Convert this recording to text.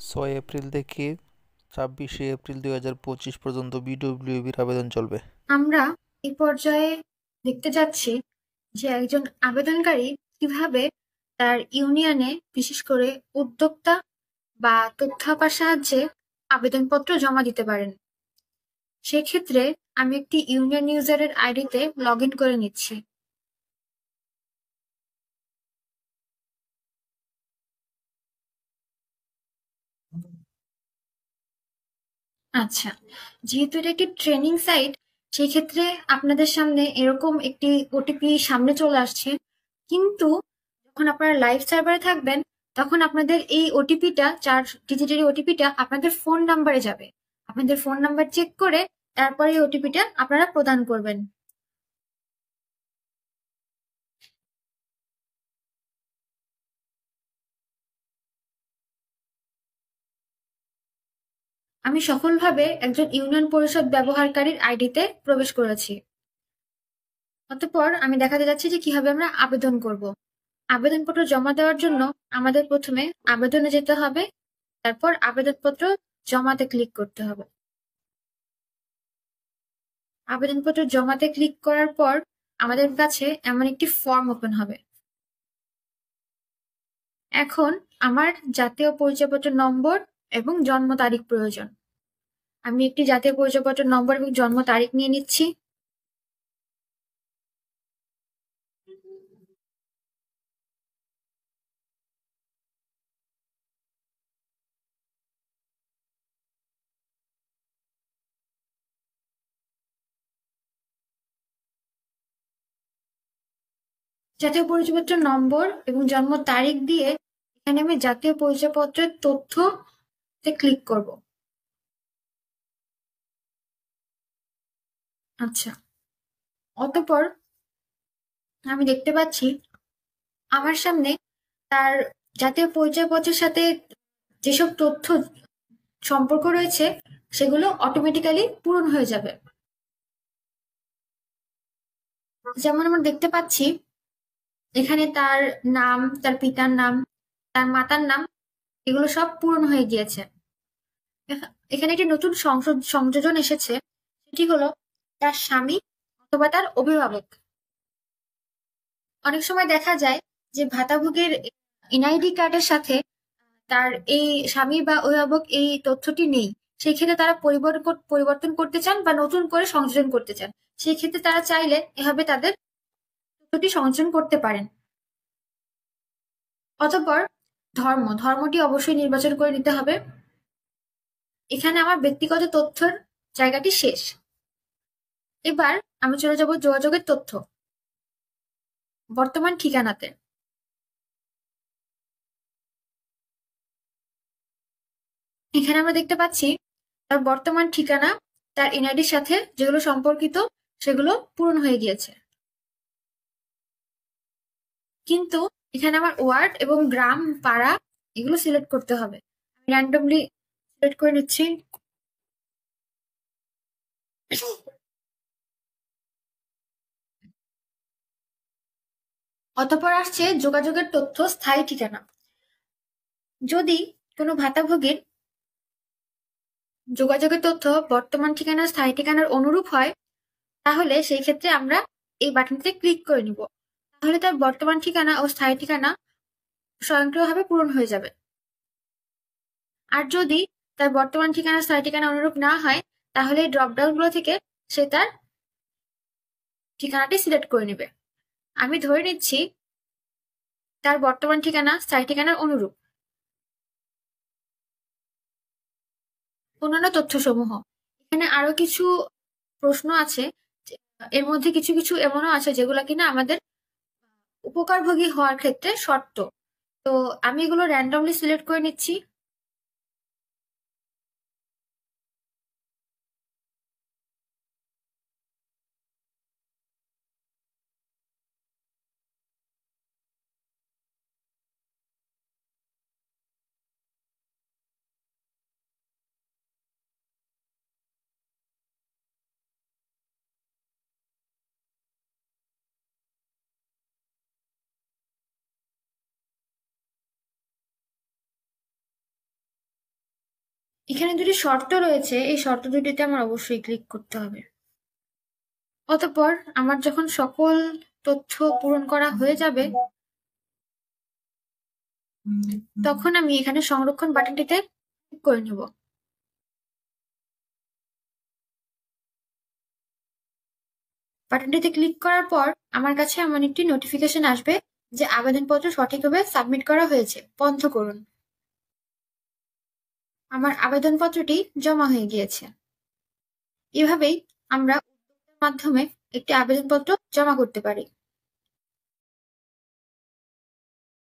6 April থেকে 26 April 2025 পর্যন্ত বিডব্লিউবির আবেদন চলবে। আমরা এই পর্যায়ে দেখতে যাচ্ছি যে একজন আবেদনকারী কিভাবে তার ইউনিয়নে, বিশেষ করে উদ্যোক্তা বা তথ্যাপার সাহায্যে আবেদনপত্র জমা দিতে পারেন। সেক্ষেত্রে আমি একটি ইউনিয়ন ইউজারের আইডিতে লগ ইন করে নিচ্ছি। আচ্ছা, যেহেতু এটা একটি ট্রেনিং সাইট, সেই ক্ষেত্রে আপনাদের সামনে এরকম একটি ওটিপি সামনে চলে আসছে। কিন্তু যখন আপনারা লাইভ সার্ভারে থাকবেন, তখন আপনাদের এই ওটিপিটা, 4 ডিজিটের ওটিপিটা আপনাদের ফোন নাম্বারে যাবে। আপনাদের ফোন নাম্বার চেক করে তারপরে এই ওটিপিটা আপনারা প্রদান করবেন। আমি সফলভাবে একজন ইউনিয়ন পরিষদ ব্যবহারকারীর আইডিতে প্রবেশ করেছি। অতঃপর আমি দেখাতে যাচ্ছি যে কিভাবে আমরা আবেদন করব। আবেদনপত্র জমা দেওয়ার জন্য আমাদের প্রথমে আবেদনে যেতে হবে, তারপর আবেদনপত্র জমাতে ক্লিক করতে হবে। আবেদনপত্র জমাতে ক্লিক করার পর আমাদের কাছে এমন একটি ফর্ম ওপেন হবে। এখন আমার জাতীয় পরিচয়পত্র নম্বর এবং জন্ম তারিখ প্রয়োজন। আমি একটি জাতীয় পরিচয়পত্র নম্বর এবং জন্ম তারিখ নিয়ে নিচ্ছি। জাতীয় পরিচয়পত্র নম্বর এবং জন্ম তারিখ দিয়ে এখানে আমি জাতীয় পরিচয়পত্রের তথ্যতে ক্লিক করব। আচ্ছা, অতঃপর আমি দেখতে পাচ্ছি আমার সামনে তার জাতীয় পরিচয়পত্রের সাথে যেসব তথ্য সম্পর্ক রয়েছে সেগুলো অটোমেটিক্যালি পূরণ হয়ে যাবে। যেমন আমরা দেখতে পাচ্ছি এখানে তার নাম, তার পিতার নাম, তার মাতার নাম, এগুলো সব পূরণ হয়ে গিয়েছে। এখানে একটি নতুন সংযোজন এসেছে, সেটি হলো তার স্বামী অথবা তার অভিভাবক। অনেক সময় দেখা যায় যে ভাতাভোগীর এনআইডি কার্ডের সাথে তার এই স্বামী বা অভিভাবক এই তথ্যটি নেই। সেই ক্ষেত্রে তারা পরিবর্তন করতে চান বা নতুন করে সংযোজন করতে চান। সেই ক্ষেত্রে তারা চাইলে এভাবে তাদের তথ্যটি সংযোজন করতে পারেন। অতঃপর ধর্মটি অবশ্যই নির্বাচন করে নিতে হবে। এখানে আমার ব্যক্তিগত তথ্যের জায়গাটি শেষ। এবার আমি চলে যাব যোগাযোগের তথ্য, বর্তমান ঠিকানাতে। এখানে আমরা দেখতে পাচ্ছি তার বর্তমান ঠিকানা, তার এনআইডির সাথে যেগুলো সম্পর্কিত সেগুলো পূরণ হয়ে গিয়েছে। কিন্তু এখানে আমার ওয়ার্ড এবং গ্রাম, পাড়া এগুলো সিলেক্ট করতে হবে। আমি র্যান্ডমলি সিলেক্ট করে নিচ্ছি। অতঃপর আসছে যোগাযোগের তথ্য, স্থায়ী ঠিকানা। যদি কোনো ভাতাভোগীর যোগাযোগের তথ্য বর্তমান ঠিকানা, স্থায়ী ঠিকানার অনুরূপ হয়, তাহলে সেই ক্ষেত্রে আমরা এই বাটনটিতে ক্লিক করে নিব। তাহলে তার বর্তমান ঠিকানা ও স্থায়ী ঠিকানা স্বয়ংক্রিয়ভাবে পূরণ হয়ে যাবে। আর যদি তার বর্তমান ঠিকানা, স্থায়ী ঠিকানা অনুরূপ না হয়, তাহলে এই ড্রপডাউন গুলো থেকে সে তার ঠিকানাটি সিলেক্ট করে নেবে। আমি ধরে নিচ্ছি তার বর্তমান ঠিকানা স্থায়ী ঠিকানার অনুরূপ। অন্যান্য তথ্যসমূহ, এখানে আরো কিছু প্রশ্ন আছে। এর মধ্যে কিছু কিছু এমনও আছে যেগুলো কিনা আমাদের উপকারভোগী হওয়ার ক্ষেত্রে শর্ত। তো আমি এগুলো র্যান্ডমলি সিলেক্ট করে নিচ্ছি। এখানে দুটি শর্ত রয়েছে, এই শর্ত দুটিতে আমার অবশ্যই ক্লিক করতে হবে। অতঃপর আমার যখন সকল তথ্য পূরণ করা হয়ে যাবে, তখন আমি এখানে সংরক্ষণ বাটনটিতে ক্লিক করে নেব। বাটনটিতে ক্লিক করার পর আমার কাছে এমন একটি নোটিফিকেশন আসবে যে আবেদনপত্র সঠিকভাবে সাবমিট করা হয়েছে, বন্ধ করুন। আমার আবেদনপত্রটি জমা হয়ে গিয়েছে। এভাবেই আমরা উদ্যোক্তার মাধ্যমে একটি আবেদনপত্র জমা করতে পারি।